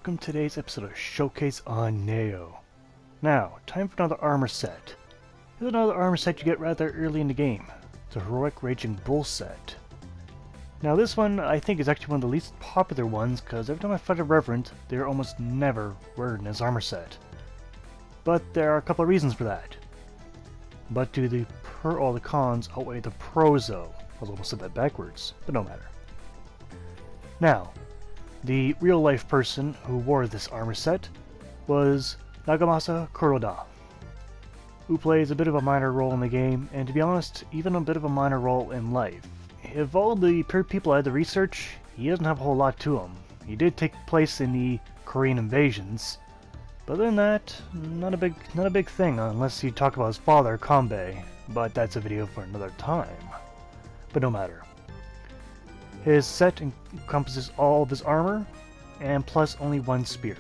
welcome to today's episode of Showcase on Nioh. Now, time for another armor set. Here's another armor set you get rather early in the game. It's a Heroic Raging Bull set. Now this one I think is actually one of the least popular ones because every time I fight a Reverend, they're almost never wearing this armor set. But there are a couple of reasons for that. But do the all the cons outweigh the pros though? I was almost said that backwards, but no matter. Now, the real-life person who wore this armor set was Nagamasa Kuroda, who plays a bit of a minor role in the game, and to be honest, even a bit of a minor role in life. Of all the people I had to research, he doesn't have a whole lot to him. He did take place in the Korean invasions, but other than that, not a big thing unless you talk about his father, Kanbei, but that's a video for another time. But no matter. His set encompasses all of his armor, and plus only one spear.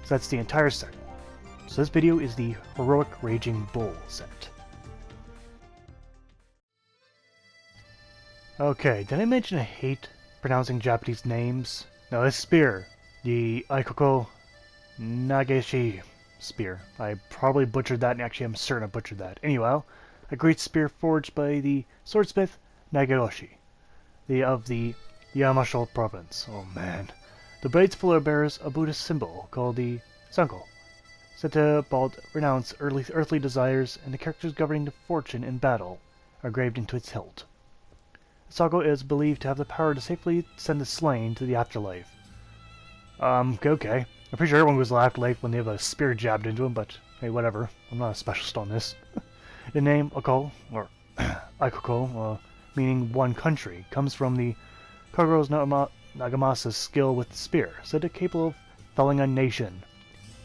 So that's the entire set. So this video is the Heroic Raging Bull set. Okay, did I mention I hate pronouncing Japanese names? Now this spear, the Aikoko Nageshi spear. I probably butchered that, and actually I'm certain I butchered that. Anyhow, a great spear forged by the swordsmith Nageroshi, of the Yamashiro province. Oh man. The blade's fuller bears a Buddhist symbol called the Sanko, said to renounce earthly desires, and the characters governing the fortune in battle are engraved into its hilt. The Sanko is believed to have the power to safely send the slain to the afterlife. Okay. I'm pretty sure everyone goes to the afterlife when they have a spear jabbed into them, but hey, whatever. I'm not a specialist on this. The name Oko, or Aikoko, meaning one country, comes from the Kagura's Nagamasa's skill with the spear, said to be capable of felling a nation.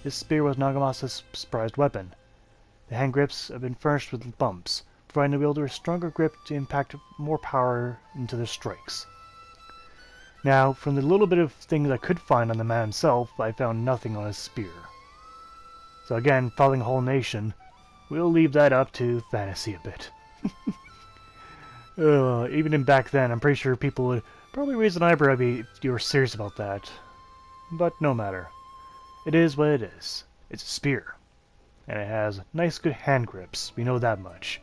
This spear was Nagamasa's prized weapon. The hand grips have been furnished with bumps, providing the wielder a stronger grip to impact more power into their strikes. Now, from the little bit of things I could find on the man himself, I found nothing on his spear. So again, felling a whole nation, we'll leave that up to fantasy a bit. Even in back then, I'm pretty sure people would probably raise an eyebrow if you were serious about that. But no matter. It is what it is. It's a spear. And it has nice good hand grips, we know that much.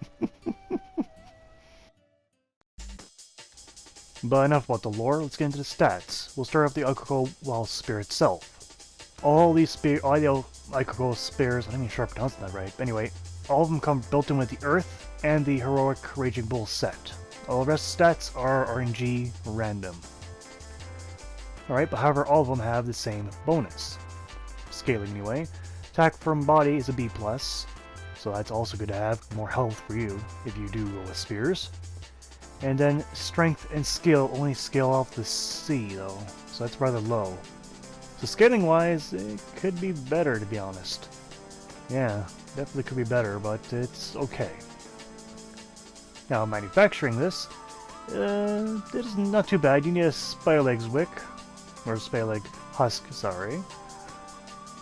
But enough about the lore, let's get into the stats. We'll start off the Aikoko spear itself. All the Aikoko spears, I don't even sure I'm pronouncing that right, but anyway, all of them come built in with the Earth and the Heroic Raging Bull set. All the rest of the stats are RNG random. Alright, but however, all of them have the same bonus. Scaling anyway. Attack from body is a B+, so that's also good to have. More health for you if you do go with spears. And then strength and skill only scale off the C though, so that's rather low. So scaling wise, it could be better to be honest. Yeah, definitely could be better, but it's okay. Now manufacturing this, it is not too bad. You need a spider legs wick, or spider leg husk, sorry.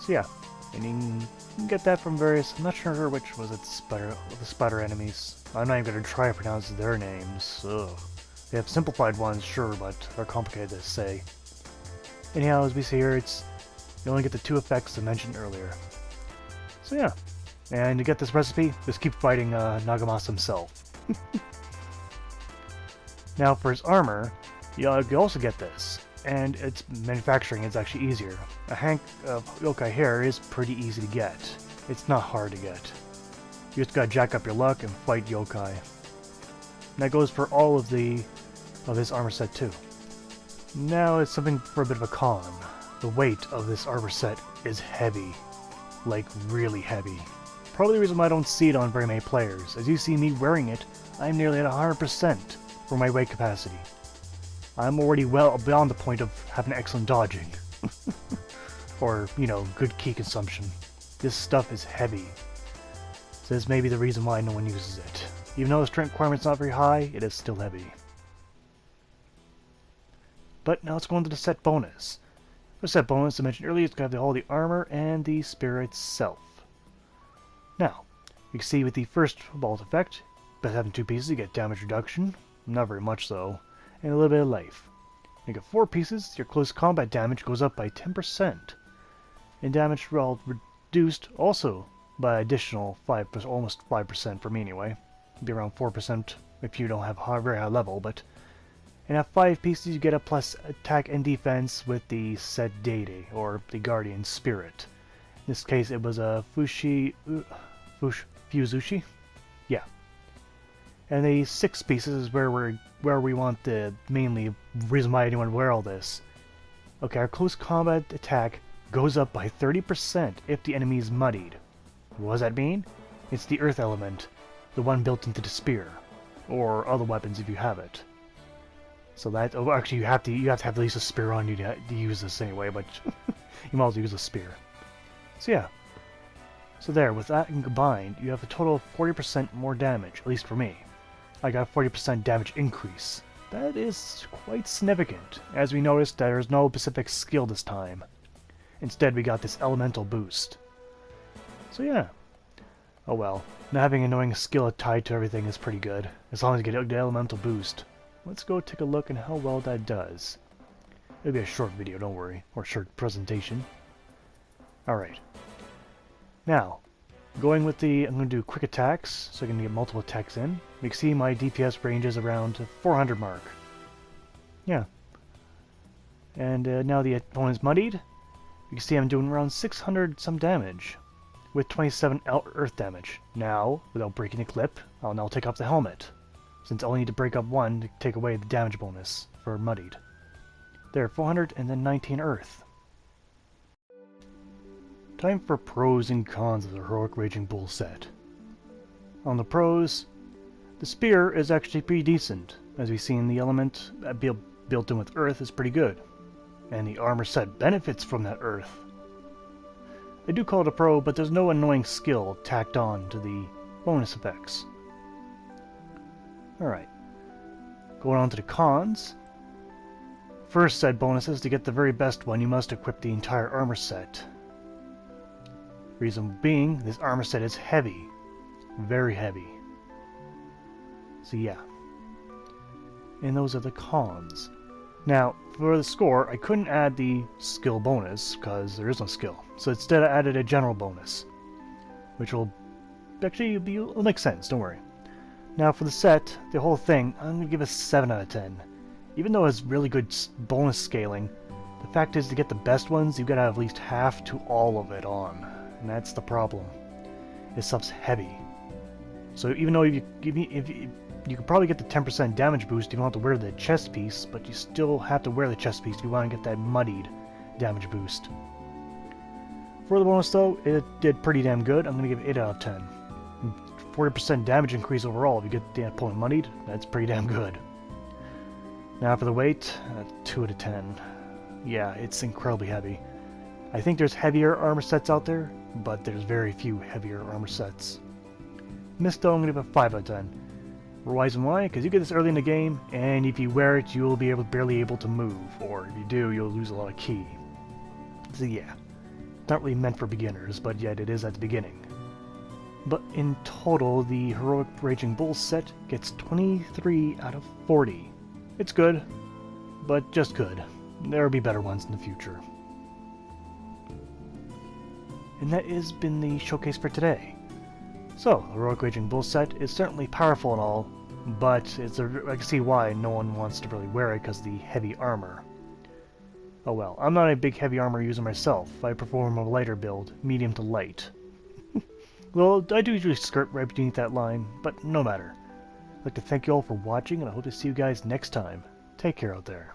So yeah, and you can get that from various, I'm not sure which was it, the spider enemies. I'm not even going to try to pronounce their names. Ugh. They have simplified ones, sure, but they're complicated to say. Anyhow, as we see here, you only get the two effects I mentioned earlier. So yeah, and to get this recipe, just keep fighting Nagamasa himself. Now for his armor, you also get this, and its manufacturing is actually easier. A hank of yokai hair is pretty easy to get. It's not hard to get. You just gotta jack up your luck and fight yokai. And that goes for all of his armor set too. Now it's something for a bit of a con. The weight of this armor set is heavy. Like really heavy. Probably the reason why I don't see it on very many players. As you see me wearing it, I'm nearly at 100% for my weight capacity. I'm already well beyond the point of having excellent dodging. Or, you know, good key consumption. This stuff is heavy. So this may be the reason why no one uses it. Even though the strength requirement's not very high, it is still heavy. But now let's go into the set bonus. For set bonus, I mentioned earlier, it's going to have all the armor and the spear itself. Now, you can see with the first bolt effect, by having two pieces, you get damage reduction. Not very much though. And a little bit of life. You get 4 pieces, your close combat damage goes up by 10%. And damage roll reduced also by additional 5%, almost 5% for me anyway. It'd be around 4% if you don't have a very high level, but... And at 5 pieces you get a plus attack and defense with the Set Deity, or the Guardian Spirit. In this case it was a Fuzushi? Yeah. And the 6 pieces is where we want the mainly reason why anyone would wear all this. Okay, our close combat attack goes up by 30% if the enemy is muddied. What does that mean? It's the earth element, the one built into the spear, or other weapons if you have it. So that, oh, actually you have to have at least a spear on you to use this anyway, but you might as well use a spear. So yeah. So there, with that combined, you have a total of 40% more damage, at least for me. I got 40% damage increase. That is quite significant, as we noticed there is no specific skill this time. Instead we got this elemental boost. So yeah. Oh well, not having an annoying skill tied to everything is pretty good, as long as you get the elemental boost. Let's go take a look at how well that does. It'll be a short video, don't worry, or short presentation. Alright. Now, going with the, I'm going to do quick attacks, so I can get multiple attacks in. You can see my DPS range is around 400 mark. Yeah. And now the opponent's muddied. You can see I'm doing around 600 some damage, with 27 earth damage. Now, without breaking the clip, I'll now take off the helmet, since I only need to break up one to take away the damage bonus for muddied. There, 400 and then 19 earth. Time for pros and cons of the Heroic Raging Bull set. On the pros, the spear is actually pretty decent. As we've seen, the element built in with earth is pretty good. And the armor set benefits from that earth. I do call it a pro, but there's no annoying skill tacked on to the bonus effects. Alright. Going on to the cons. First set bonuses, to get the very best one, you must equip the entire armor set. Reason being, this armor set is heavy. Very heavy. So yeah. And those are the cons. Now, for the score, I couldn't add the skill bonus, because there is no skill. So instead I added a general bonus. Which will actually it'll make sense, don't worry. Now for the set, the whole thing, I'm going to give it a 7 out of 10. Even though it's really good bonus scaling, the fact is to get the best ones, you've got to have at least half to all of it on. And that's the problem. This stuff's heavy. So even though you could probably get the 10% damage boost, you don't have to wear the chest piece, but you still have to wear the chest piece if you want to get that muddied damage boost. For the bonus though, it did pretty damn good. I'm going to give it 8 out of 10. 40% damage increase overall if you get the opponent muddied, that's pretty damn good. Now for the weight, 2 out of 10. Yeah, it's incredibly heavy. I think there's heavier armor sets out there, but there's very few heavier armor sets. Misto, I'm going to give it a 5 out of 10. Reason why? Because you get this early in the game, and if you wear it, you'll be barely able to move, or if you do, you'll lose a lot of ki. So yeah, not really meant for beginners, but yet it is at the beginning. But in total, the Heroic Raging Bull set gets 23 out of 40. It's good, but just good. There will be better ones in the future. And that has been the showcase for today. So, the Heroic Raging Bull set is certainly powerful and all, but I can see why no one wants to really wear it because of the heavy armor. Oh well, I'm not a big heavy armor user myself. I perform a lighter build, medium to light. Well, I do usually skirt right beneath that line, but no matter. I'd like to thank you all for watching, and I hope to see you guys next time. Take care out there.